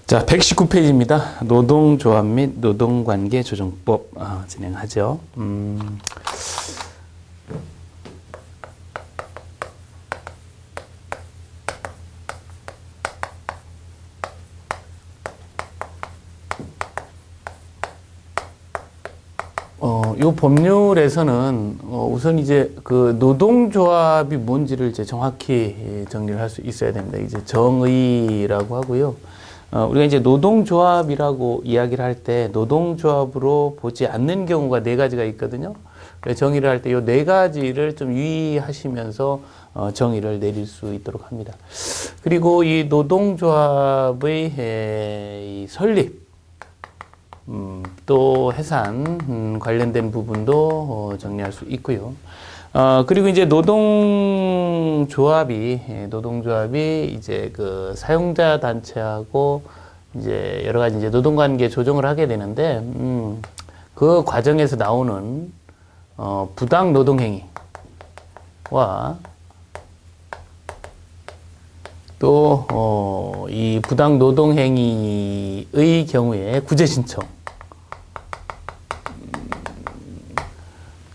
자, 119페이지입니다. 노동조합 및 노동관계 조정법 진행하죠. 요 법률에서는 우선 이제 그 노동조합이 뭔지를 이제 정확히 정리를 할 수 있어야 됩니다. 이제 정의라고 하고요. 우리가 이제 노동조합이라고 이야기를 할 때 노동조합으로 보지 않는 경우가 네 가지가 있거든요. 정의를 할 때 요 네 가지를 좀 유의하시면서 정의를 내릴 수 있도록 합니다. 그리고 이 노동조합의 이 설립, 또 해산 관련된 부분도 정리할 수 있고요. 그리고 이제 노동조합이 이제 그 사용자 단체하고 이제 여러 가지 이제 노동관계 조정을 하게 되는데, 그 과정에서 나오는 부당 노동행위와 또 이 부당 노동행위의 경우에 구제 신청,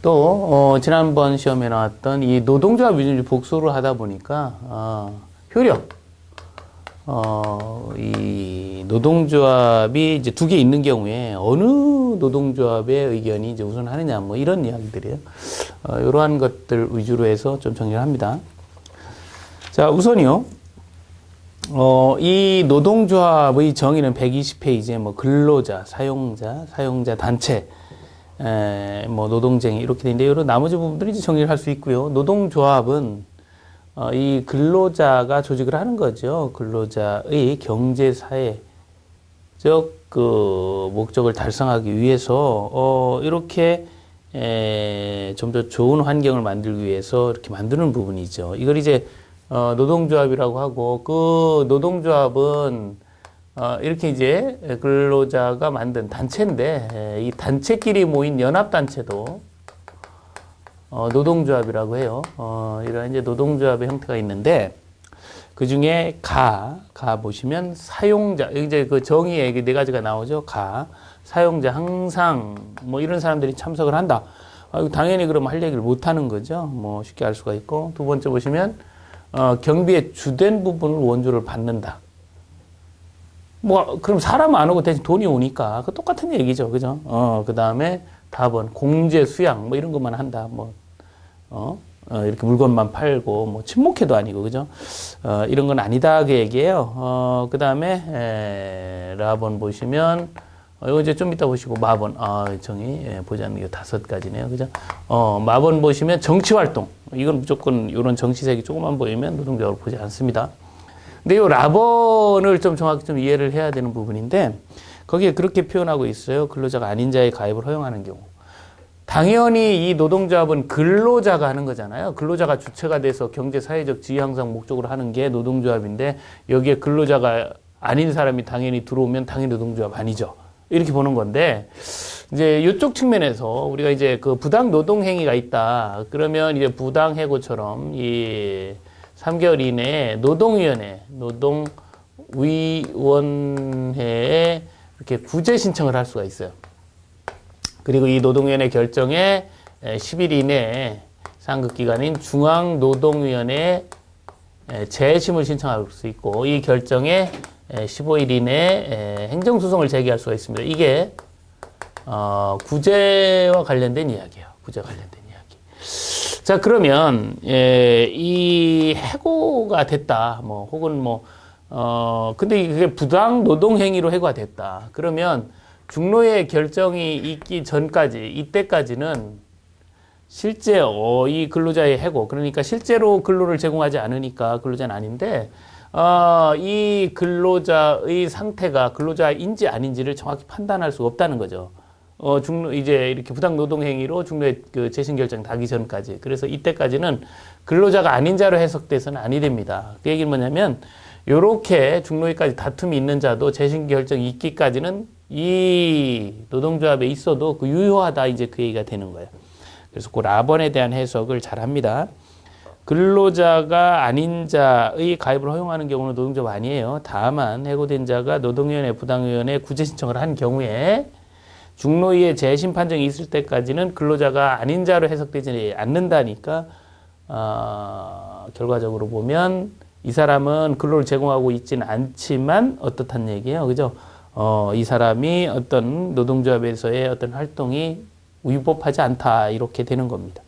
또 지난번 시험에 나왔던 이 노동조합 위주로 복수를 하다 보니까 효력, 이 노동조합이 이제 두 개 있는 경우에 어느 노동조합의 의견이 이제 우선하느냐, 뭐 이런 이야기들이에요. 이러한 것들 위주로 해서 좀 정리를 합니다. 자, 우선이요. 이 노동조합의 정의는 120페이지에 뭐 근로자, 사용자 단체, 뭐 노동쟁이 이렇게 되는데, 이런 나머지 부분들이 이제 정리를 할 수 있고요. 노동조합은 이 근로자가 조직을 하는 거죠. 근로자의 경제사회적 그 목적을 달성하기 위해서 이렇게 좀 더 좋은 환경을 만들기 위해서 이렇게 만드는 부분이죠. 이걸 이제 노동조합이라고 하고, 그 노동조합은 이렇게 이제 근로자가 만든 단체인데, 이 단체끼리 모인 연합단체도 노동조합이라고 해요. 이런 이제 노동조합의 형태가 있는데, 그 중에 가 보시면 사용자, 이제 그 정의에 네 가지가 나오죠. 사용자, 항상 뭐 이런 사람들이 참석을 한다. 당연히 그럼 할 얘기를 못 하는 거죠. 뭐 쉽게 알 수가 있고, 두 번째 보시면 경비의 주된 부분을 원조를 받는다. 뭐, 그럼 사람 안 오고 대신 돈이 오니까, 그 똑같은 얘기죠. 그죠? 그 다음에 답은 공제, 수양, 뭐 이런 것만 한다. 뭐, 이렇게 물건만 팔고, 뭐, 친목회도 아니고, 그죠? 이런 건 아니다. 그 얘기예요. 그 다음에, 라번 보시면, 이거 이제 좀 이따 보시고, 마번, 정의, 보지 않는 게 5가지네요. 그죠? 마번 보시면 정치활동. 이건 무조건 이런 정치색이 조금만 보이면 노동조합을 보지 않습니다. 근데 이 라번을 좀 정확히 좀 이해를 해야 되는 부분인데, 거기에 그렇게 표현하고 있어요. 근로자가 아닌 자의 가입을 허용하는 경우. 당연히 이 노동조합은 근로자가 하는 거잖아요. 근로자가 주체가 돼서 경제 사회적 지위 향상 목적으로 하는 게 노동조합인데, 여기에 근로자가 아닌 사람이 당연히 들어오면 당연히 노동조합 아니죠. 이렇게 보는 건데, 이제 이쪽 측면에서 우리가 이제 그 부당 노동 행위가 있다. 그러면 이제 부당 해고처럼 이 3개월 이내에 노동위원회에 이렇게 구제 신청을 할 수가 있어요. 그리고 이 노동위원회 결정에 10일 이내에 상급기관인 중앙노동위원회에 재심을 신청할 수 있고, 이 결정에 15일 이내에 행정소송을 제기할 수가 있습니다. 이게 구제와 관련된 이야기예요. 구제와 관련된 이야기. 자, 그러면 이 해고가 됐다. 뭐 혹은 뭐 근데 이게 부당 노동 행위로 해고가 됐다. 그러면 중노의 결정이 있기 전까지, 이때까지는 실제 이 근로자의 해고, 그러니까 실제로 근로를 제공하지 않으니까 근로자는 아닌데, 이 근로자의 상태가 근로자인지 아닌지를 정확히 판단할 수가 없다는 거죠. 이제 이렇게 부당 노동 행위로 중노의 그 재심 결정 나기 전까지. 그래서 이때까지는 근로자가 아닌 자로 해석돼서는 아니 됩니다. 그 얘기는 뭐냐면, 요렇게 중노위까지 다툼이 있는 자도 재심 결정이 있기까지는 이 노동조합에 있어도 그 유효하다, 이제 그 얘기가 되는 거예요. 그래서 그 라번에 대한 해석을 잘 합니다. 근로자가 아닌 자의 가입을 허용하는 경우는 노동조합 아니에요. 다만 해고된 자가 노동위원회, 부당위원회 구제 신청을 한 경우에 중노위의 재심 판정이 있을 때까지는 근로자가 아닌 자로 해석되지 않는다니까 결과적으로 보면 이 사람은 근로를 제공하고 있지는 않지만 어떻단 얘기예요. 그죠? 이 사람이 어떤 노동조합에서의 어떤 활동이 위법하지 않다 이렇게 되는 겁니다.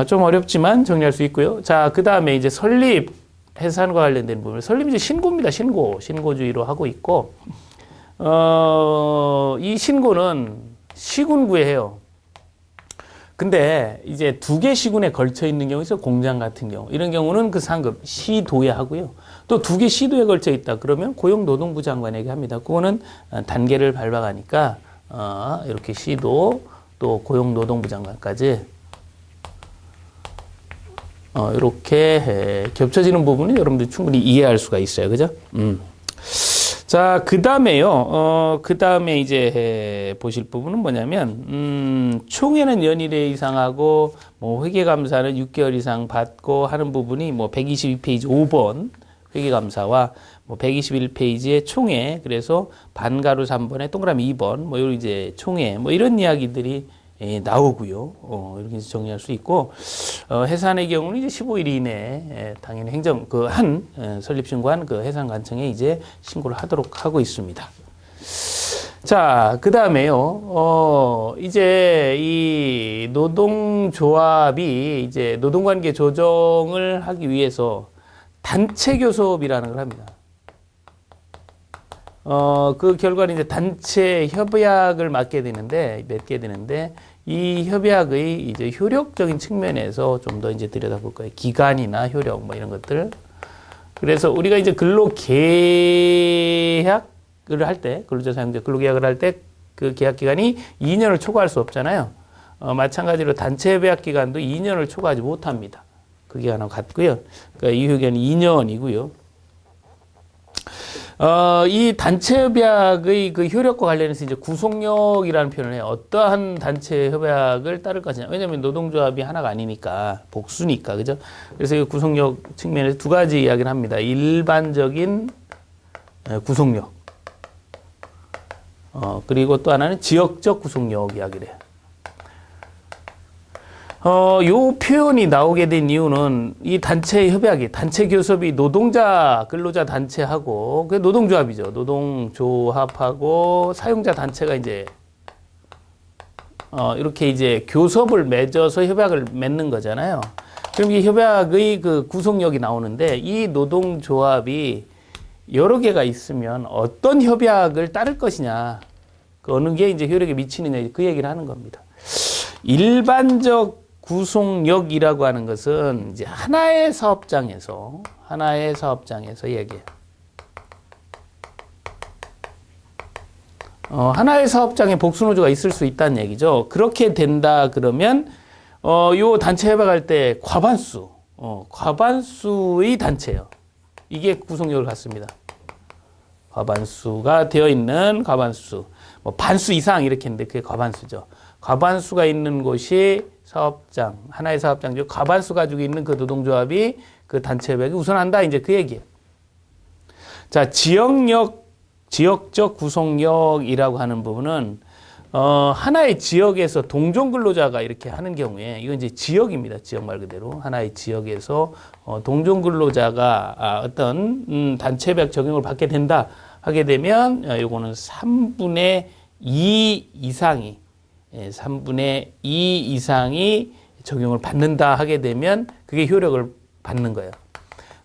좀 어렵지만 정리할 수 있고요. 자, 그 다음에 이제 설립 해산과 관련된 부분. 설립 이제 신고입니다. 신고주의로 하고 있고, 이 신고는 시군구에 해요. 근데 이제 두 개 시군에 걸쳐 있는 경우 있어요. 공장 같은 경우. 이런 경우는 그 상급 시도에 하고요. 또 두 개 시도에 걸쳐 있다. 그러면 고용노동부 장관에게 합니다. 그거는 단계를 밟아가니까, 이렇게 시도 또 고용노동부 장관까지 이렇게 겹쳐지는 부분은 여러분들 충분히 이해할 수가 있어요. 그죠? 자, 그 다음에요. 그 다음에 이제 보실 부분은 뭐냐면, 총회는 연일회 이상하고, 뭐, 회계감사는 6개월 이상 받고 하는 부분이 뭐, 122페이지 5번 회계감사와 뭐, 121페이지의 총회, 그래서 반가루 3번에 동그라미 2번, 뭐, 요 이제 총회, 뭐, 이런 이야기들이 나오고요. 이렇게 정리할 수 있고, 해산의 경우는 이제 15일 이내에 당연히 설립 신고한 그 해산관청에 이제 신고를 하도록 하고 있습니다. 자, 그 다음에요. 이제 이 노동조합이 이제 노동관계 조정을 하기 위해서 단체교섭이라는 걸 합니다. 그 결과는 이제 단체 협약을 맺게 되는데, 이 협약의 이제 효력적인 측면에서 좀 더 이제 들여다볼 거예요. 기간이나 효력, 뭐 이런 것들. 그래서 우리가 이제 근로계약을 할 때, 근로자 사용자 근로계약을 할 때 그 계약 기간이 2년을 초과할 수 없잖아요. 마찬가지로 단체 협약 기간도 2년을 초과하지 못합니다. 그 기간하고 같고요. 그러니까 이 효력은 2년이고요. 이 단체 협약의 그 효력과 관련해서 이제 구속력이라는 표현을 해요. 어떠한 단체 협약을 따를 것이냐. 왜냐하면 노동조합이 하나가 아니니까, 복수니까, 그죠? 그래서 이 구속력 측면에서 두 가지 이야기를 합니다. 일반적인 구속력. 그리고 또 하나는 지역적 구속력 이야기를 해요. 요 표현이 나오게 된 이유는 이 단체 협약이, 단체 교섭이 노동자, 근로자 단체하고, 그 노동조합이죠. 노동조합하고 사용자 단체가 이제, 이렇게 이제 교섭을 맺어서 협약을 맺는 거잖아요. 그럼 이 협약의 그 구속력이 나오는데 이 노동조합이 여러 개가 있으면 어떤 협약을 따를 것이냐, 그 어느 게 이제 효력에 미치느냐, 그 얘기를 하는 겁니다. 일반적 구속력이라고 하는 것은 이제 하나의 사업장에서 얘기해요. 하나의 사업장에 복수노조가 있을 수 있다는 얘기죠. 그렇게 된다 그러면 요 단체 협약할 때 과반수의 단체예요. 이게 구속력을 갖습니다. 과반수가 되어 있는 과반수, 뭐 반수 이상 이렇게 했는데 그게 과반수죠. 과반수가 있는 곳이 사업장, 하나의 사업장 중 과반수 가지고 있는 그 노동조합이 그 단체 협약이 우선한다. 이제 그 얘기예요. 자, 지역적 구속력이라고 하는 부분은 하나의 지역에서 동종 근로자가 이렇게 하는 경우에, 이건 이제 지역입니다. 지역 말 그대로 하나의 지역에서 동종 근로자가 어떤 단체 협약 적용을 받게 된다 하게 되면 요거는 3분의 2 이상이 적용을 받는다 하게 되면 그게 효력을 받는 거예요.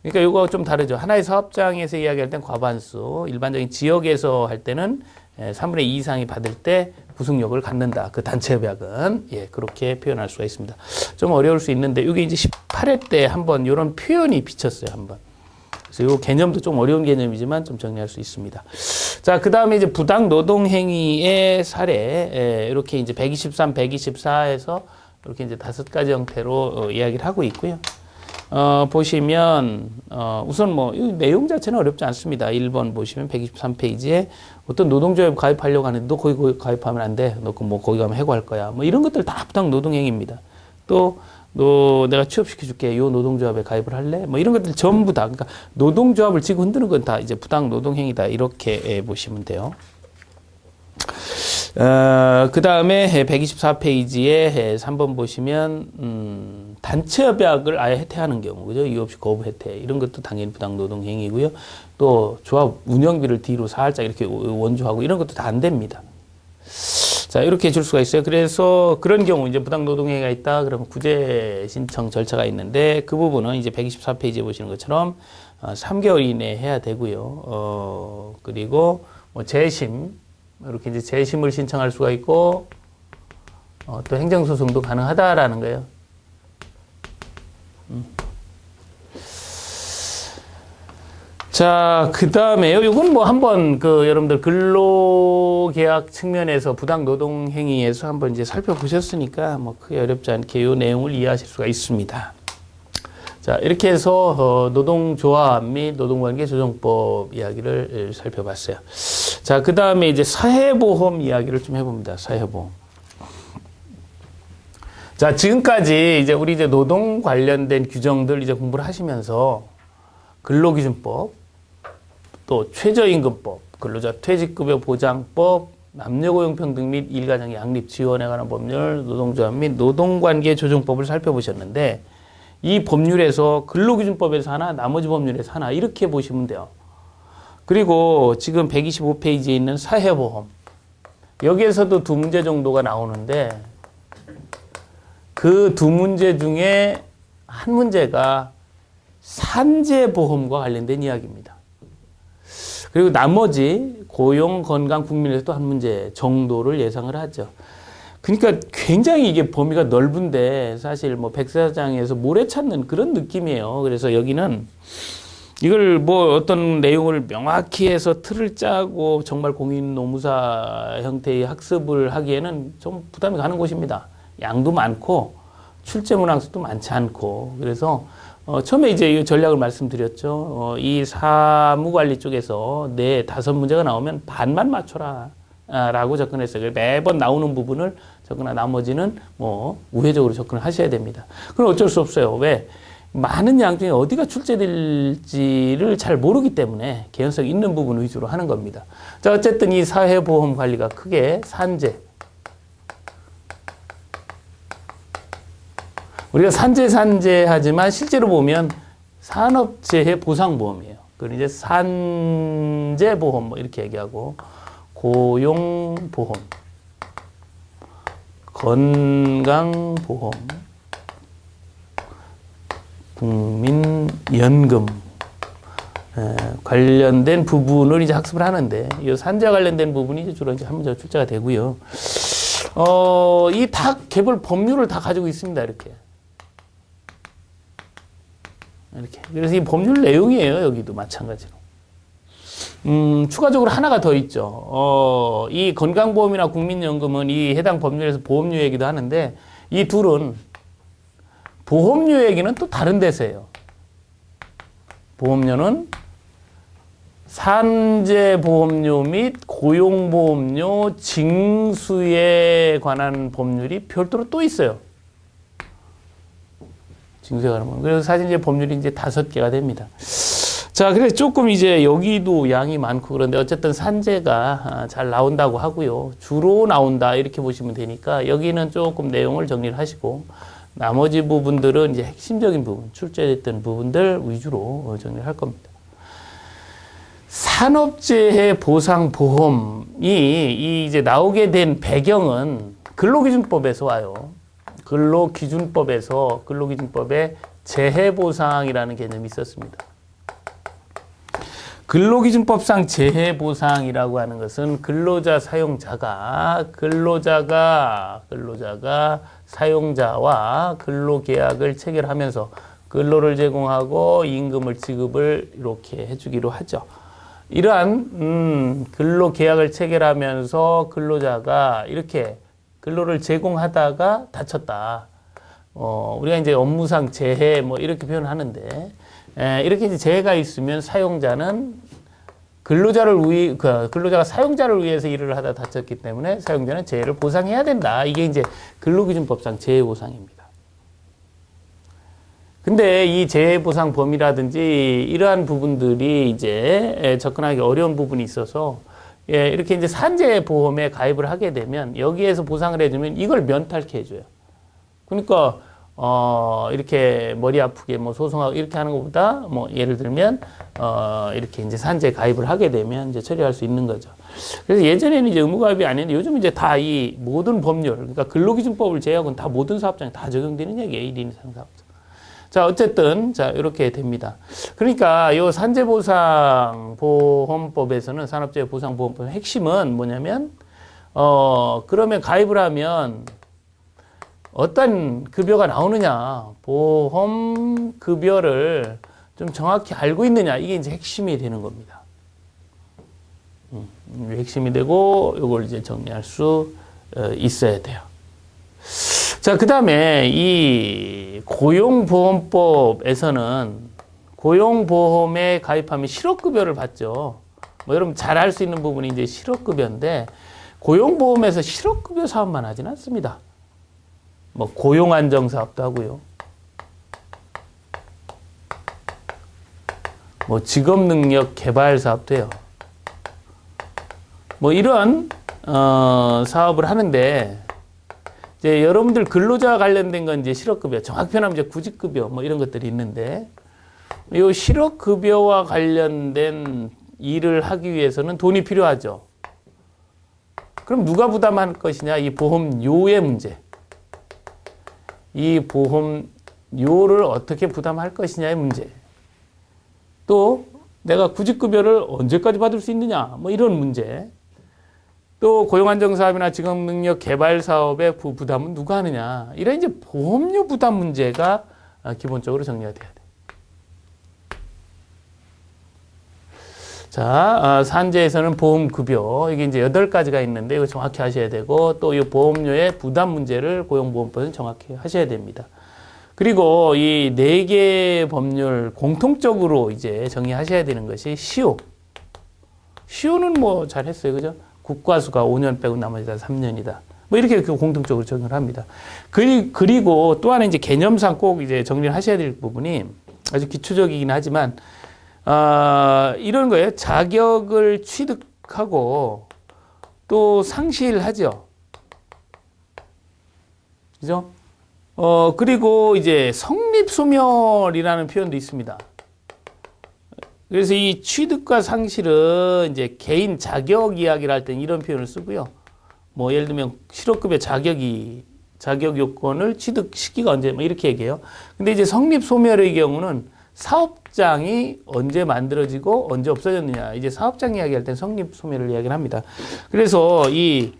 그러니까 이거 좀 다르죠. 하나의 사업장에서 이야기할 땐 과반수, 일반적인 지역에서 할 때는 3분의 2 이상이 받을 때 구속력을 갖는다. 그 단체 협약은. 예, 그렇게 표현할 수가 있습니다. 좀 어려울 수 있는데 이게 이제 18회 때 한번 이런 표현이 비쳤어요. 한번. 그래서 이 개념도 좀 어려운 개념이지만 좀 정리할 수 있습니다. 자, 그 다음에 이제 부당 노동 행위의 사례, 이렇게 이제 123, 124에서 이렇게 이제 5가지 형태로 이야기를 하고 있고요. 보시면, 우선 뭐, 이 내용 자체는 어렵지 않습니다. 1번 보시면 123페이지에 어떤 노동조합 가입하려고 하는데 너 거기 가입하면 안 돼. 너 뭐 거기 가면 해고할 거야. 뭐 이런 것들 다 부당 노동행위입니다. 또 내가 취업시켜줄게. 요 노동조합에 가입을 할래? 뭐 이런 것들 전부 다. 그러니까 노동조합을 지고 흔드는 건 다 이제 부당 노동행위다. 이렇게 보시면 돼요. 그 다음에 124페이지에 3번 보시면, 단체 협약을 아예 해태하는 경우, 그죠? 이유 없이 거부 해태. 이런 것도 당연히 부당 노동 행위고요. 또 조합 운영비를 뒤로 살짝 이렇게 원조하고 이런 것도 다 안 됩니다. 자, 이렇게 줄 수가 있어요. 그래서 그런 경우 이제 부당 노동 행위가 있다. 그러면 구제 신청 절차가 있는데 그 부분은 이제 124페이지에 보시는 것처럼 3개월 이내에 해야 되고요. 그리고 뭐 재심, 이렇게 이제 재심을 신청할 수가 있고, 또 행정소송도 가능하다라는 거예요. 자, 그 다음에요. 이건 뭐 한번 여러분들 근로계약 측면에서 부당 노동 행위에서 한번 이제 살펴보셨으니까 뭐 크게 어렵지 않게 이 내용을 이해하실 수가 있습니다. 자, 이렇게 해서 노동조합 및 노동관계 조정법 이야기를 살펴봤어요. 자, 그 다음에 이제 사회보험 이야기를 좀 해봅니다. 사회보험. 자, 지금까지 이제 우리 이제 노동 관련된 규정들 이제 공부를 하시면서 근로기준법, 또 최저임금법, 근로자 퇴직급여 보장법, 남녀고용평등 및 일가정 양립 지원에 관한 법률, 노동조합 및 노동관계 조정법을 살펴보셨는데 이 법률에서 근로기준법에서 하나, 나머지 법률에서 하나 이렇게 보시면 돼요. 그리고 지금 125페이지에 있는 사회보험. 여기에서도 두 문제 정도가 나오는데 그 두 문제 중에 한 문제가 산재보험과 관련된 이야기입니다. 그리고 나머지 고용, 건강, 국민에서도 한 문제 정도를 예상을 하죠. 그러니까 굉장히 이게 범위가 넓은데 사실 뭐 백사장에서 모래 찾는 그런 느낌이에요. 그래서 여기는 이걸 뭐 어떤 내용을 명확히 해서 틀을 짜고 정말 공인 노무사 형태의 학습을 하기에는 좀 부담이 가는 곳입니다. 양도 많고 출제 문항수도 많지 않고 그래서 처음에 이제 이 전략을 말씀드렸죠. 이 사무관리 쪽에서 5문제가 나오면 반만 맞춰라. 라고 접근했어요. 매번 나오는 부분을 접근하고 나머지는 뭐 우회적으로 접근을 하셔야 됩니다. 그럼 어쩔 수 없어요. 왜? 많은 양 중에 어디가 출제될지를 잘 모르기 때문에 개연성 있는 부분 위주로 하는 겁니다. 자, 어쨌든 이 사회보험 관리가 크게 산재. 우리가 산재 하지만 실제로 보면 산업재해 보상보험이에요. 그리고 이제 산재보험 뭐 이렇게 얘기하고 고용보험, 건강보험, 국민연금 관련된 부분을 이제 학습을 하는데 이 산재와 관련된 부분이 이제 주로 이제 한 문제가 출제가 되고요. 이 다 개별 법률을 다 가지고 있습니다. 이렇게. 그래서 이 법률 내용이에요. 여기도 마찬가지로. 추가적으로 하나가 더 있죠. 이 건강보험이나 국민연금은 이 해당 법률에서 보험료 얘기도 하는데 이 둘은 보험료 얘기는 또 다른 데서예요. 보험료는 산재보험료 및 고용보험료 징수에 관한 법률이 별도로 또 있어요. 징수에 관한 법률. 그래서 사실 이제 법률이 이제 5개가 됩니다. 자, 그래서 조금 이제 여기도 양이 많고 그런데 어쨌든 산재가 잘 나온다고 하고요. 주로 나온다 이렇게 보시면 되니까 여기는 조금 내용을 정리를 하시고 나머지 부분들은 이제 핵심적인 부분, 출제됐던 부분들 위주로 정리를 할 겁니다. 산업재해 보상보험이 이제 나오게 된 배경은 근로기준법에서 와요. 근로기준법에 재해보상이라는 개념이 있었습니다. 근로기준법상 재해보상이라고 하는 것은 근로자 사용자가 사용자와 근로계약을 체결하면서 근로를 제공하고 임금을 지급을 이렇게 해주기로 하죠. 이러한 근로계약을 체결하면서 근로자가 이렇게 근로를 제공하다가 다쳤다. 우리가 이제 업무상 재해 뭐 이렇게 표현하는데 이렇게 이제 재해가 있으면 사용자는 근로자가 사용자를 위해서 일을 하다 다쳤기 때문에 사용자는 재해를 보상해야 된다. 이게 이제 근로기준법상 재해보상입니다. 근데 이 재해보상 범위라든지 이러한 부분들이 이제 접근하기 어려운 부분이 있어서 예, 이렇게 이제 산재보험에 가입을 하게 되면 여기에서 보상을 해주면 이걸 면탈케 해줘요. 그러니까 이렇게 머리 아프게 뭐 소송하고 이렇게 하는 것보다 뭐 예를 들면 이렇게 이제 산재 가입을 하게 되면 이제 처리할 수 있는 거죠. 그래서 예전에는 이제 의무가입이 아닌데 요즘 이제 다 이 모든 법률, 그러니까 근로기준법을 제외하고는 다 모든 사업장에 다 적용되는 얘기예요. 1인 이상 사업자. 자, 어쨌든, 자, 이렇게 됩니다. 그러니까, 요 산재보상보험법에서는, 산업재해보상보험법의 핵심은 뭐냐면, 그러면 가입을 하면 어떤 급여가 나오느냐, 보험 급여를 좀 정확히 알고 있느냐, 이게 이제 핵심이 되는 겁니다. 핵심이 되고, 이걸 이제 정리할 수 있어야 돼요. 자, 그 다음에 이 고용보험법에서는 고용보험에 가입하면 실업급여를 받죠. 뭐 여러분 잘 알 수 있는 부분이 이제 실업급여인데 고용보험에서 실업급여 사업만 하진 않습니다. 뭐 고용안정사업도 하고요. 뭐 직업능력 개발 사업도 해요. 뭐 이런 사업을 하는데 이제 여러분들 근로자와 관련된 건 이제 실업급여, 정확히 표현하면 이제 구직급여 뭐 이런 것들이 있는데 이 실업급여와 관련된 일을 하기 위해서는 돈이 필요하죠. 그럼 누가 부담할 것이냐? 이 보험료의 문제. 이 보험료를 어떻게 부담할 것이냐의 문제. 또 내가 구직급여를 언제까지 받을 수 있느냐? 뭐 이런 문제. 또 고용안정사업이나 직업능력 개발 사업의 부담은 누가 하느냐. 이런 이제 보험료 부담 문제가 기본적으로 정리가 돼야 돼. 자, 산재에서는 보험급여. 이게 이제 8가지가 있는데 이거 정확히 하셔야 되고 또 이 보험료의 부담 문제를 고용보험법은 정확히 하셔야 됩니다. 그리고 이 4개 법률 공통적으로 이제 정리하셔야 되는 것이 시효. 시효는 뭐 잘했어요. 그죠? 국과수가 5년 빼고 나머지 다 3년이다. 뭐 이렇게 공통적으로 적용을 합니다. 그리고 또 하나 이제 개념상 꼭 이제 정리를 하셔야 될 부분이 아주 기초적이긴 하지만, 이런 거예요. 자격을 취득하고 또 상실하죠. 그죠? 그리고 이제 성립소멸이라는 표현도 있습니다. 그래서 이 취득과 상실은 이제 개인 자격 이야기를 할 때는 이런 표현을 쓰고요. 뭐 예를 들면 실업급여 자격 요건을 취득시키가 언제 뭐 이렇게 얘기해요. 근데 이제 성립 소멸의 경우는 사업장이 언제 만들어지고 언제 없어졌느냐. 이제 사업장 이야기할 때 성립 소멸을 이야기를 합니다. 그래서 이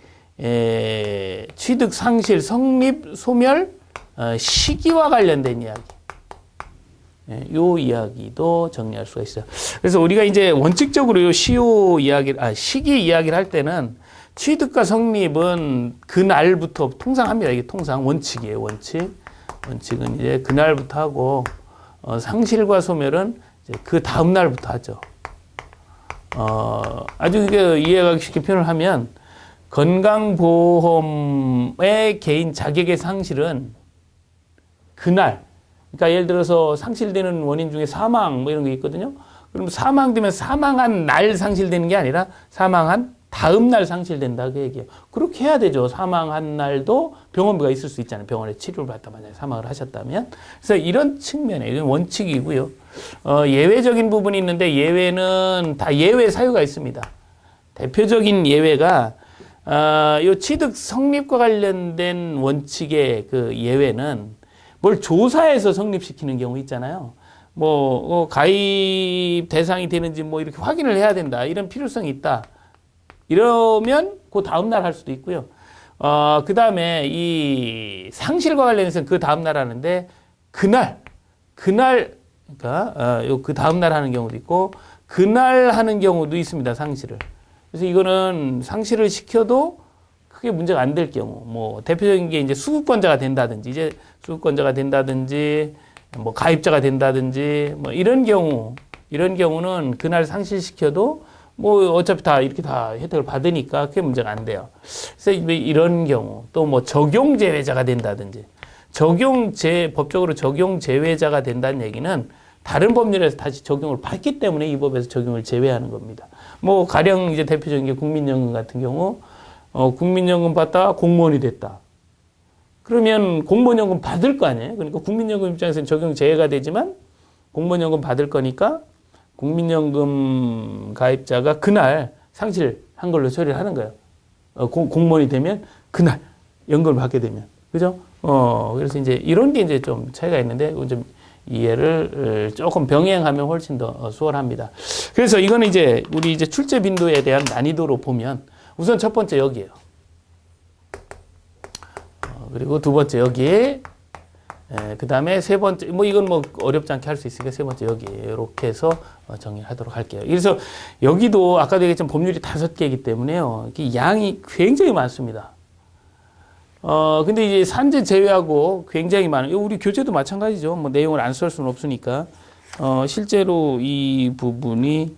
취득 상실 성립 소멸 시기와 관련된 이야기. 요 이야기도 정리할 수가 있어요. 그래서 우리가 이제 원칙적으로 요 시기 이야기를 할 때는 취득과 성립은 그날부터 통상 합니다. 이게 통상 원칙이에요. 원칙은 이제 그날부터 하고, 상실과 소멸은 이제 그 다음날부터 하죠. 아주 이게 이해가 쉽게 표현을 하면, 건강보험의 개인 자격의 상실은 그날, 그러니까 예를 들어서 상실되는 원인 중에 사망 뭐 이런 게 있거든요. 그럼 사망되면 사망한 날 상실되는 게 아니라 사망한 다음 날 상실된다 그 얘기예요. 그렇게 해야 되죠. 사망한 날도 병원비가 있을 수 있잖아요. 병원에 치료를 받다 만약에 사망을 하셨다면. 그래서 이런 측면에 이건 원칙이고요. 예외적인 부분이 있는데 예외는 다 예외 사유가 있습니다. 대표적인 예외가 요 취득 성립과 관련된 원칙의 그 예외는 뭘 조사해서 성립시키는 경우 있잖아요. 뭐 가입 대상이 되는지 뭐 이렇게 확인을 해야 된다. 이런 필요성이 있다. 이러면 그 다음 날 할 수도 있고요. 그 다음에 이 상실과 관련해서는 그 다음 날 하는데 그러니까 그 다음 날 하는 경우도 있고 그날 하는 경우도 있습니다. 상실을. 그래서 이거는 상실을 시켜도 크게 문제가 안 될 경우, 뭐 대표적인 게 이제 수급권자가 된다든지, 뭐 가입자가 된다든지, 뭐 이런 경우는 그날 상실시켜도 뭐 어차피 다 이렇게 다 혜택을 받으니까 크게 문제가 안 돼요. 그래서 이런 경우, 또 뭐 적용 제외자가 된다든지, 법적으로 적용 제외자가 된다는 얘기는 다른 법률에서 다시 적용을 받기 때문에 이 법에서 적용을 제외하는 겁니다. 뭐 가령 이제 대표적인 게 국민연금 같은 경우 국민연금 받다가 공무원이 됐다. 그러면 공무원연금 받을 거 아니에요. 그러니까 국민연금 입장에서는 적용 제외가 되지만 공무원연금 받을 거니까 국민연금 가입자가 그날 상실한 걸로 처리를 하는 거예요. 공무원이 되면 그날 연금을 받게 되면. 그죠? 그래서 이제 이런 게 이제 좀 차이가 있는데 좀 이해를 조금 병행하면 훨씬 더 수월합니다. 그래서 이거는 이제 우리 이제 출제 빈도에 대한 난이도로 보면 우선 첫 번째 여기에요. 그리고 두 번째 여기, 그 다음에 세 번째, 뭐 이건 뭐 어렵지 않게 할 수 있으니까 세 번째 여기 이렇게 해서 정리하도록 할게요. 그래서 여기도 아까도 얘기했지만 법률이 5개이기 때문에요. 양이 굉장히 많습니다. 근데 이제 산재 제외하고 굉장히 많아요. 우리 교재도 마찬가지죠. 뭐 내용을 안 쓸 수는 없으니까. 실제로 이 부분이,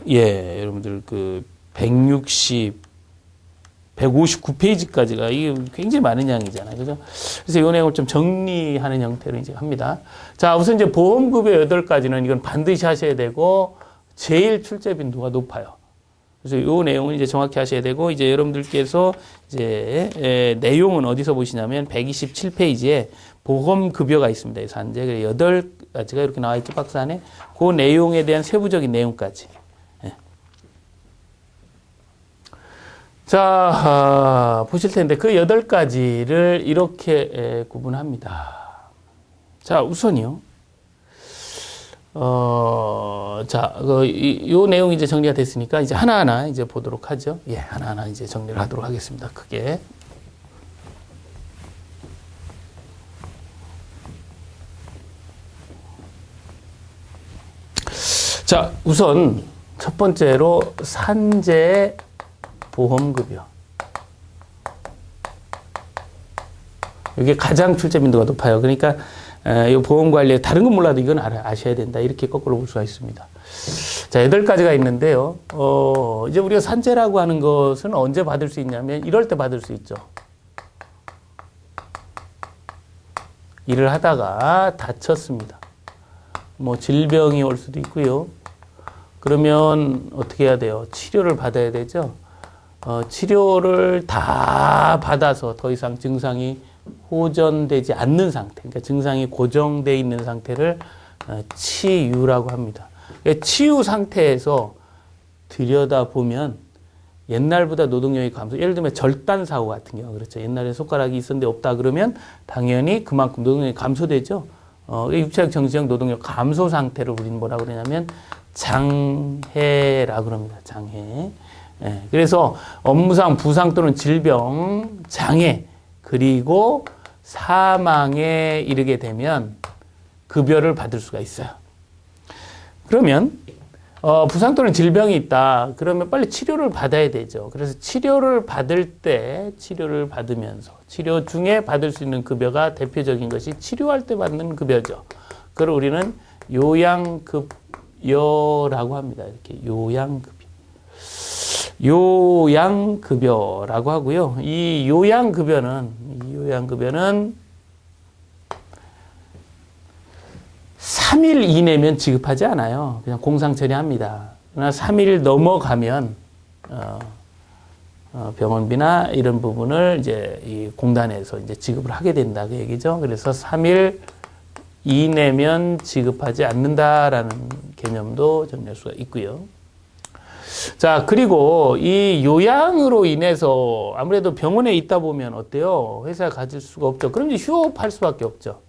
여러분들 159페이지까지가 이게 굉장히 많은 양이잖아요. 그죠? 그래서 이 내용을 좀 정리하는 형태로 이제 합니다. 자, 우선 이제 보험급여 8가지는 이건 반드시 하셔야 되고, 제일 출제 빈도가 높아요. 그래서 이 내용은 이제 정확히 하셔야 되고, 이제 여러분들께서 이제, 내용은 어디서 보시냐면 127페이지에 보험급여가 있습니다. 산재. 8가지가 이렇게 나와 있죠. 박스 안에. 그 내용에 대한 세부적인 내용까지. 자, 보실 텐데 그 8가지를 이렇게 구분합니다. 자, 우선이요. 요 내용 이제 정리가 됐으니까 이제 하나하나 이제 보도록 하죠. 하나하나 이제 정리를 하도록 하겠습니다. 크게. 자, 우선 첫 번째로 산재 보험급여. 이게 가장 출제 빈도가 높아요. 그러니까 이 보험관리에 다른 건 몰라도 이건 아셔야 된다. 이렇게 거꾸로 볼 수가 있습니다. 자, 8가지가 있는데요. 이제 우리가 산재라고 하는 것은 언제 받을 수 있냐면 이럴 때 받을 수 있죠. 일을 하다가 다쳤습니다. 뭐 질병이 올 수도 있고요. 그러면 어떻게 해야 돼요? 치료를 받아야 되죠. 치료를 다 받아서 더 이상 증상이 호전되지 않는 상태, 그러니까 증상이 고정되어 있는 상태를 치유라고 합니다. 치유 상태에서 들여다보면 옛날보다 노동력이 감소, 예를 들면 절단 사고 같은 경우 그렇죠. 옛날에 손가락이 있었는데 없다 그러면 당연히 그만큼 노동력이 감소되죠. 육체적 정신적 노동력 감소 상태를 우리는 뭐라 그러냐면 장애라고 합니다. 장애. 그래서 업무상 부상 또는 질병, 장애, 그리고 사망에 이르게 되면 급여를 받을 수가 있어요. 그러면 부상 또는 질병이 있다. 그러면 빨리 치료를 받아야 되죠. 그래서 치료를 받으면서 치료 중에 받을 수 있는 급여가 대표적인 것이 치료할 때 받는 급여죠. 그걸 우리는 요양급여라고 합니다. 이렇게 요양급여라고 하고요. 이 요양급여는 3일 이내면 지급하지 않아요. 그냥 공상 처리합니다. 그러나 3일 넘어가면 병원비나 이런 부분을 이제 이 공단에서 이제 지급을 하게 된다 그 얘기죠. 그래서 3일 이내면 지급하지 않는다라는 개념도 정리할 수가 있고요. 자, 그리고 이 요양으로 인해서 아무래도 병원에 있다 보면 어때요? 회사에 가질 수가 없죠. 그럼 이제 휴업할 수밖에 없죠.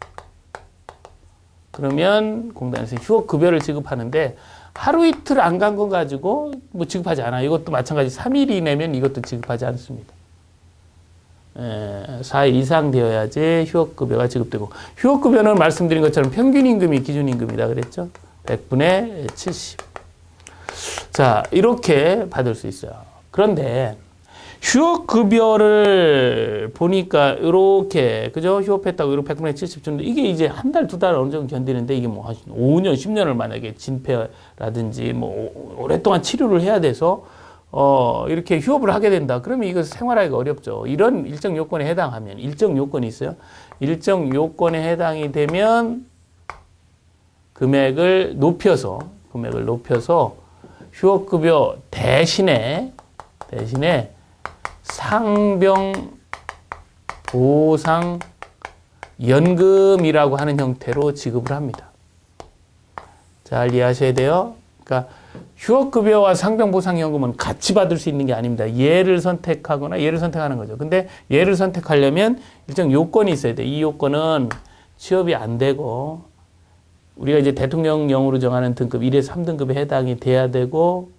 그러면 공단에서 휴업급여를 지급하는데 하루 이틀 안 간 거 가지고 뭐 지급하지 않아요. 이것도 마찬가지 3일 이내면 이것도 지급하지 않습니다. 4일 이상 되어야지 휴업급여가 지급되고, 휴업급여는 말씀드린 것처럼 평균임금이 기준임금이다 그랬죠. 100분의 70. 자, 이렇게 받을 수 있어요. 그런데 휴업급여를 보니까 이렇게, 그죠? 휴업했다고 이렇게 100분의 70 주는데 이게 이제 한 달, 두 달 어느 정도 견디는데 이게 뭐 5년, 10년을 만약에 진폐라든지 뭐 오랫동안 치료를 해야 돼서 이렇게 휴업을 하게 된다. 그러면 이거 생활하기가 어렵죠. 이런 일정 요건에 해당하면, 일정 요건이 있어요. 일정 요건에 해당이 되면 금액을 높여서 휴업급여 대신에 상병 보상 연금이라고 하는 형태로 지급을 합니다. 잘 이해하셔야 돼요. 그러니까 휴업급여와 상병보상연금은 같이 받을 수 있는 게 아닙니다. 얘를 선택하거나 얘를 선택하는 거죠. 근데 얘를 선택하려면 일정 요건이 있어야 돼. 이 요건은 취업이 안 되고 우리가 이제 대통령령으로 정하는 등급 1에서 3등급에 해당이 돼야 되고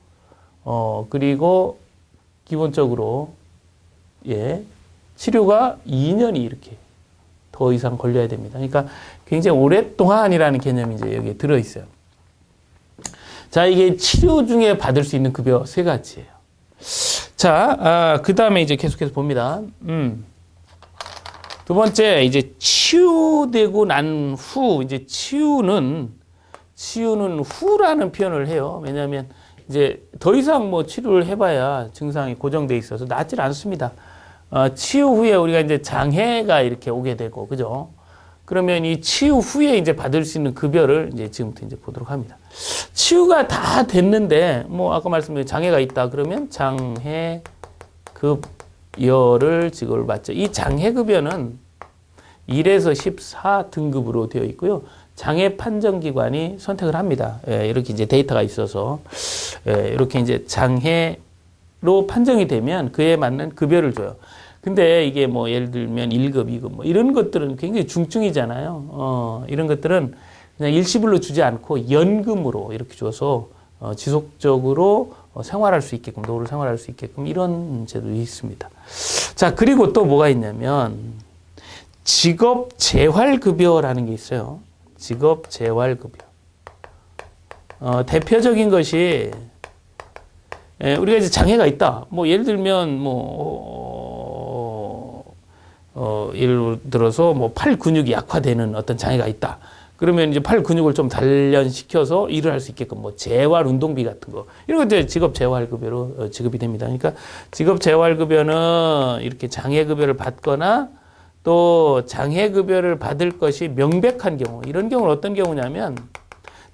그리고 기본적으로 치료가 2년이 이렇게 더 이상 걸려야 됩니다. 그러니까 굉장히 오랫동안이라는 개념이 이제 여기에 들어 있어요. 자, 이게 치료 중에 받을 수 있는 급여 세 가지예요. 자, 그 다음에 이제 계속해서 봅니다. 두 번째, 이제 치유되고 난 후, 이제 치유는 후라는 표현을 해요. 왜냐하면 이제 더 이상 뭐 치료를 해봐야 증상이 고정돼 있어서 낫질 않습니다. 치유 후에 우리가 이제 장애가 이렇게 오게 되고, 그죠? 그러면 이 치유 후에 이제 받을 수 있는 급여를 이제 지금부터 이제 보도록 합니다. 치유가 다 됐는데, 뭐, 아까 말씀드린 장애가 있다. 그러면 장애급여를 지급을 받죠. 이 장애급여는 1에서 14등급으로 되어 있고요. 장애 판정기관이 선택을 합니다. 이렇게 이제 데이터가 있어서, 이렇게 이제 장애로 판정이 되면 그에 맞는 급여를 줘요. 근데 이게 뭐 예를 들면 1급, 2급 뭐 이런 것들은 굉장히 중증이잖아요. 이런 것들은 그냥 일시불로 주지 않고 연금으로 이렇게 줘서 지속적으로 생활할 수 있게끔, 노후를 생활할 수 있게끔 이런 제도도 있습니다. 자, 그리고 또 뭐가 있냐면 직업재활급여라는 게 있어요. 직업재활급여. 대표적인 것이 우리가 이제 장애가 있다. 뭐 예를 들면 예를 들어서 뭐 팔 근육이 약화되는 어떤 장애가 있다. 그러면 이제 팔 근육을 좀 단련시켜서 일을 할 수 있게끔 뭐 재활 운동비 같은 거 이런 거 이제 직업 재활급여로 지급이 됩니다. 그러니까 직업 재활급여는 이렇게 장애급여를 받거나 또 장애급여를 받을 것이 명백한 경우, 이런 경우는 어떤 경우냐면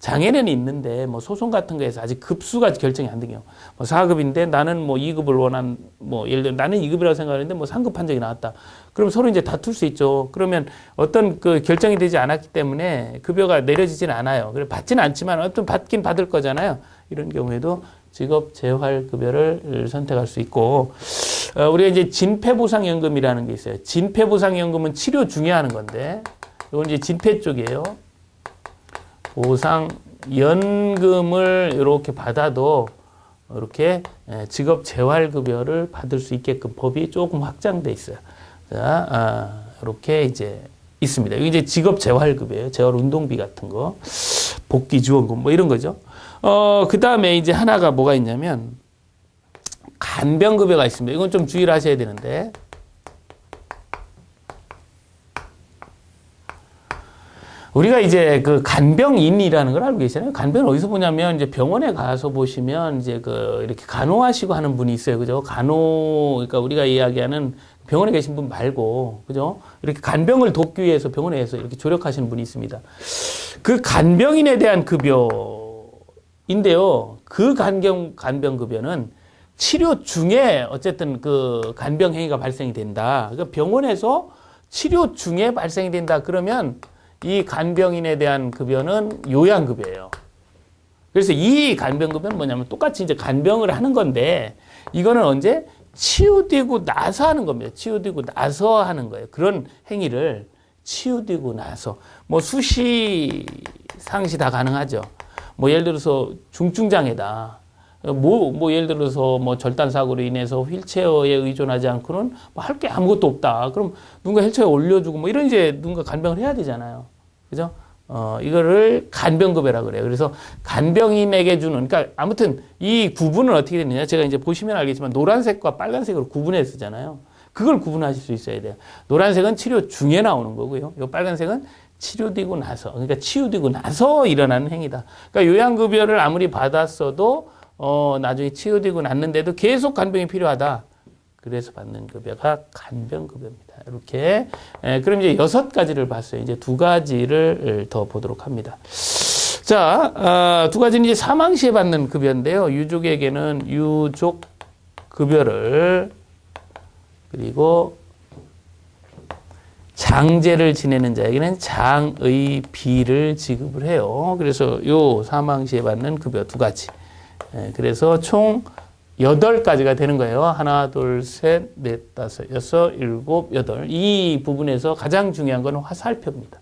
장애는 있는데 뭐 소송 같은 거에서 아직 급수가 결정이 안 된 경우, 뭐 4급인데 나는 뭐 2급을 뭐 예를 들어 나는 2급이라고 생각하는데 뭐 3급 판정이 나왔다. 그럼 서로 이제 다툴 수 있죠. 그러면 어떤 그 결정이 되지 않았기 때문에 급여가 내려지지는 않아요. 그래 받지는 않지만 어떤 받긴 받을 거잖아요. 이런 경우에도 직업 재활급여를 선택할 수 있고, 우리가 이제 진폐보상연금이라는 게 있어요. 진폐보상연금은 치료 중에 하는 건데, 이건 이제 진폐 쪽이에요. 보상연금을 이렇게 받아도 이렇게 직업 재활급여를 받을 수 있게끔 법이 조금 확장돼 있어요. 자, 이렇게 이제 있습니다. 이게 이제 직업 재활급여예요. 재활 운동비 같은 거, 복귀 지원금 뭐 이런 거죠. 그 다음에 이제 하나가 뭐가 있냐면 간병급여가 있습니다. 이건 좀 주의를 하셔야 되는데, 우리가 이제 그 간병인이라는 걸 알고 계시잖아요. 간병은 어디서 보냐면 이제 병원에 가서 보시면 이제 그 이렇게 간호하시고 하는 분이 있어요. 그죠? 그러니까 우리가 이야기하는 병원에 계신 분 말고, 그죠? 이렇게 간병을 돕기 위해서 병원에서 이렇게 조력하시는 분이 있습니다. 그 간병인에 대한 급여인데요. 그 간병급여는 치료 중에 어쨌든 그 간병 행위가 발생이 된다. 그러니까 병원에서 치료 중에 발생이 된다. 그러면 이 간병인에 대한 급여는 요양급여예요. 그래서 이 간병급여는 뭐냐면 똑같이 이제 간병을 하는 건데, 이거는 언제? 치유되고 나서 하는 겁니다. 치유되고 나서 하는 거예요. 그런 행위를 치유되고 나서. 뭐 수시, 상시 다 가능하죠. 뭐 예를 들어서 중증장애다. 뭐 예를 들어서 뭐 절단사고로 인해서 휠체어에 의존하지 않고는 뭐 할 게 아무것도 없다. 그럼 누군가 휠체어에 올려주고 뭐 이런 이제 누군가 간병을 해야 되잖아요. 그죠? 이거를 간병급여라 그래요. 그래서 간병인에게 주는, 그러니까 아무튼 이 구분은 어떻게 되느냐. 제가 이제 보시면 알겠지만 노란색과 빨간색으로 구분해 쓰잖아요. 그걸 구분하실 수 있어야 돼요. 노란색은 치료 중에 나오는 거고요. 이 빨간색은 치료되고 나서, 그러니까 치유되고 나서 일어나는 행위다. 그러니까 요양급여를 아무리 받았어도 나중에 치유되고 났는데도 계속 간병이 필요하다. 그래서 받는 급여가 간병급여입니다. 이렇게. 그럼 이제 6가지를 봤어요. 이제 2가지를 더 보도록 합니다. 자, 2가지는 이제 사망 시에 받는 급여인데요. 유족에게는 유족급여를, 그리고 장제를 지내는 자에게는 장의비를 지급을 해요. 그래서 요 사망 시에 받는 급여 2가지. 그래서 총 8가지가 되는 거예요. 하나, 둘, 셋, 넷, 다섯, 여섯, 일곱, 여덟. 이 부분에서 가장 중요한 건 화살표입니다.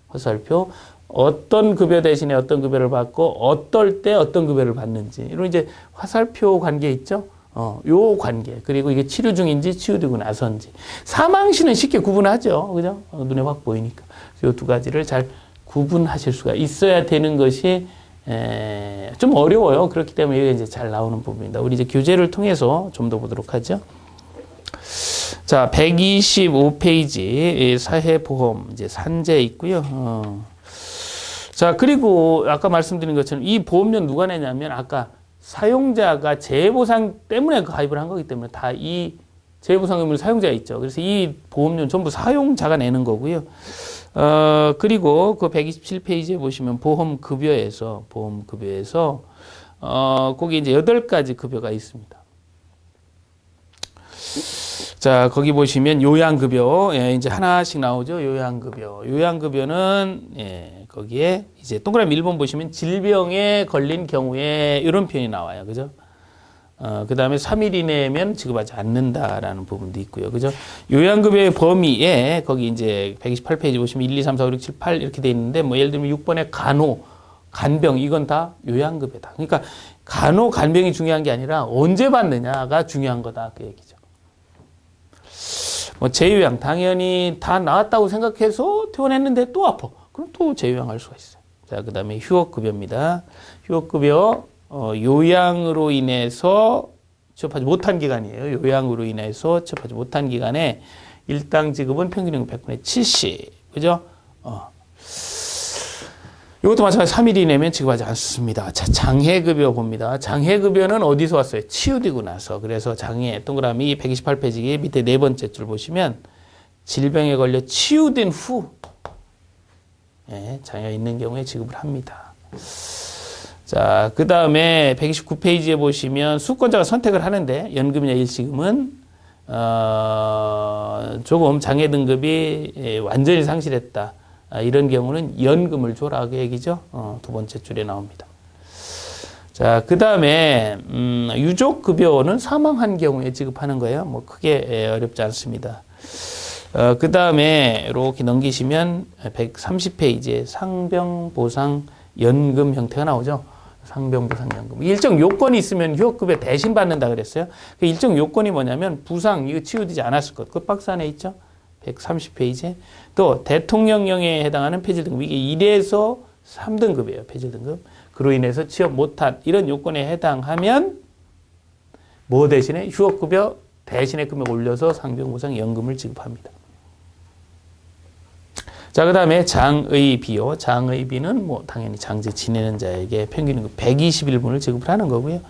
화살표. 어떤 급여 대신에 어떤 급여를 받고 어떨 때 어떤 급여를 받는지. 이런 이제 화살표 관계 있죠? 요 관계. 그리고 이게 치료 중인지 치유되고 나서인지. 사망시는 쉽게 구분하죠. 그죠? 눈에 확 보이니까. 요 2가지를 잘 구분하실 수가 있어야 되는 것이 좀 어려워요. 그렇기 때문에 이게 이제 잘 나오는 부분입니다. 우리 이제 교재를 통해서 좀 더 보도록 하죠. 자, 125페이지 사회보험 이제 산재 있고요. 자, 그리고 아까 말씀드린 것처럼 이 보험료 누가 내냐면 아까 사용자가 재해보상 때문에 가입을 한 거기 때문에 다 이 재해보상 의무는 사용자가 있죠. 그래서 이 보험료는 전부 사용자가 내는 거고요. 그리고 그 127페이지에 보시면 보험급여에서, 거기 이제 8가지 급여가 있습니다. 자, 거기 보시면 요양급여, 이제 하나씩 나오죠. 요양급여는, 거기에 이제 동그라미 1번 보시면 질병에 걸린 경우에 이런 표현이 나와요. 그죠? 그 다음에 3일 이내면 지급하지 않는다라는 부분도 있고요. 그죠? 요양급여의 범위에 거기 이제 128페이지 보시면 1, 2, 3, 4, 5, 6, 7, 8 이렇게 돼 있는데 뭐 예를 들면 6번에 간병 이건 다 요양급여다. 그러니까 간병이 중요한 게 아니라 언제 받느냐가 중요한 거다. 그 얘기죠. 뭐 재요양 당연히 다 나았다고 생각해서 퇴원했는데 또 아파. 그럼 또 재요양할 수가 있어요. 자, 그 다음에 휴업급여입니다. 휴업급여 요양으로 인해서 취업하지 못한 기간이에요. 요양으로 인해서 취업하지 못한 기간에 일당 지급은 평균 100분의 70. 그죠? 이것도 마찬가지로 3일 이내면 지급하지 않습니다. 자, 장해급여 봅니다. 장해급여는 어디서 왔어요? 치유되고 나서. 그래서 장해, 동그라미 128페이지 밑에 4번째 줄 보시면 질병에 걸려 치유된 후 장애가 있는 경우에 지급을 합니다. 자, 그 다음에 129페이지에 보시면 수권자가 선택을 하는데 연금이나 일시금은 조금 장애 등급이 완전히 상실했다. 이런 경우는 연금을 줘라 그 얘기죠. 2번째 줄에 나옵니다. 자, 그 다음에 유족급여는 사망한 경우에 지급하는 거예요. 뭐 크게 어렵지 않습니다. 그 다음에 이렇게 넘기시면 130페이지에 상병보상 연금 형태가 나오죠. 상병보상연금. 일정 요건이 있으면 휴업급여 대신 받는다 그랬어요. 그 일정 요건이 뭐냐면 부상, 이거 치유되지 않았을 것. 그 박스 안에 있죠. 130페이지에. 또 대통령령에 해당하는 폐질 등급. 이게 1에서 3등급이에요. 폐질 등급. 그로 인해서 취업 못한 이런 요건에 해당하면 뭐 대신에 휴업급여 대신에 금액 올려서 상병보상연금을 지급합니다. 자, 그 다음에 장의비요. 장의비는 뭐 당연히 장제 지내는 자에게 평균 121분을 지급을 하는 거고요.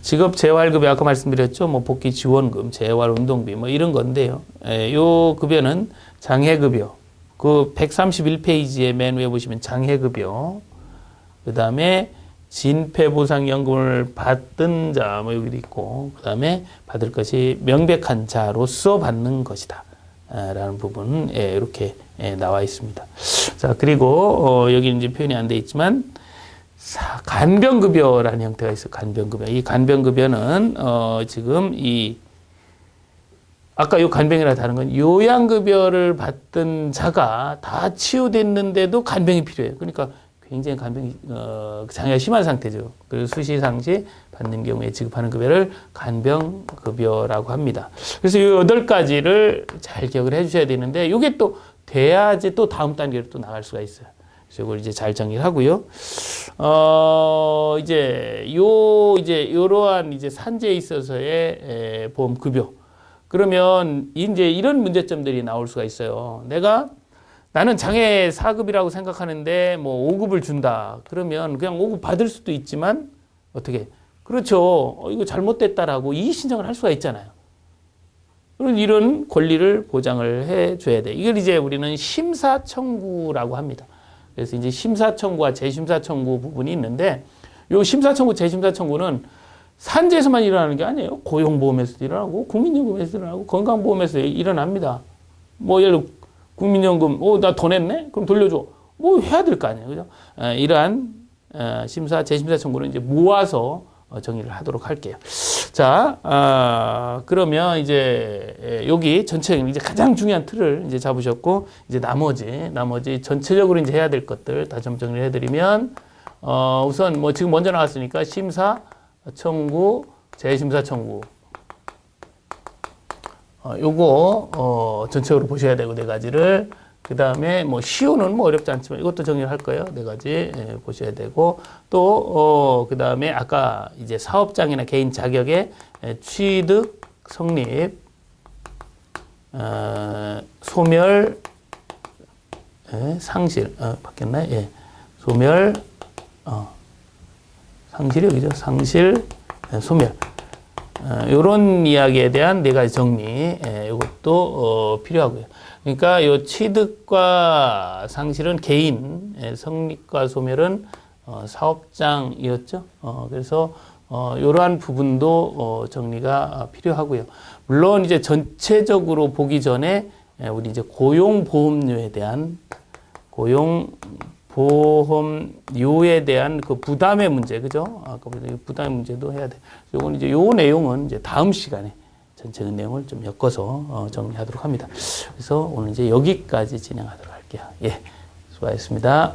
직업 재활급여 아까 말씀드렸죠. 뭐 복귀 지원금, 재활 운동비 뭐 이런 건데요. 요 급여는 장해급여. 그 131페이지에 맨 위에 보시면 장해급여. 그 다음에 진폐보상연금을 받은 자 뭐 여기도 있고, 그 다음에 받을 것이 명백한 자로서 받는 것이다. 라는 부분 이렇게 나와 있습니다. 자, 그리고 여기 이제 표현이 안 돼 있지만 간병급여라는 형태가 있어요. 간병급여. 이 간병급여는 지금 이 아까 요 간병이랑 다른 건 요양급여를 받던 자가 다 치유됐는데도 간병이 필요해요. 그러니까 굉장히 간병이 장애가 심한 상태죠. 그래서 수시상시 받는 경우에 지급하는 급여를 간병급여라고 합니다. 그래서 이 8가지를 잘 기억을 해주셔야 되는데 이게 또 돼야지 또 다음 단계로 또 나갈 수가 있어요. 그래서 이걸 이제 잘 정리를 하고요. 이제 요러한 이제 산재에 있어서의 보험급여. 그러면 이제 이런 문제점들이 나올 수가 있어요. 나는 장애 4급이라고 생각하는데 뭐 5급을 준다. 그러면 그냥 5급 받을 수도 있지만 어떻게 그렇죠. 이거 잘못됐다라고 이의 신청을 할 수가 있잖아요. 그런 이런 권리를 보장을 해줘야 돼. 이걸 이제 우리는 심사 청구라고 합니다. 그래서 이제 심사 청구와 재심사 청구 부분이 있는데, 요 심사 청구, 재심사 청구는 산재에서만 일어나는 게 아니에요. 고용보험에서도 일어나고, 국민연금에서도 일어나고, 건강보험에서 일어납니다. 뭐 예를 들어 국민연금, 나 더 냈네? 그럼 돌려줘. 뭐 해야 될 거 아니에요. 그죠? 이러한 심사, 재심사 청구는 이제 모아서 정의를 하도록 할게요. 자, 그러면 이제 여기 전체 이제 가장 중요한 틀을 이제 잡으셨고, 이제 나머지 전체적으로 이제 해야 될 것들 다 좀 정리를 해드리면, 우선 뭐 지금 먼저 나왔으니까 심사 청구, 재심사 청구. 요거 전체적으로 보셔야 되고 네 가지를. 그 다음에 뭐 시효는 뭐 어렵지 않지만 이것도 정리를 할 거예요. 네 가지 보셔야 되고, 또 그 다음에 아까 이제 사업장이나 개인 자격의 취득, 성립, 소멸, 상실, 바뀌었나요? 예, 소멸, 상실이 여기죠. 상실, 소멸. 요런 이야기에 대한 네 가지 정리, 이것도 필요하고요. 그러니까 요 취득과 상실은 개인, 성립과 소멸은 사업장이었죠. 그래서 이러한 부분도 정리가 필요하고요. 물론 이제 전체적으로 보기 전에 우리 이제 고용보험료에 대한 고용보험료에 대한 그 부담의 문제, 그죠? 아까부터 부담의 문제도 해야 돼. 요건 이제 요 내용은 이제 다음 시간에 전체 내용을 좀 엮어서 정리하도록 합니다. 그래서 오늘 이제 여기까지 진행하도록 할게요. 예, 수고하셨습니다.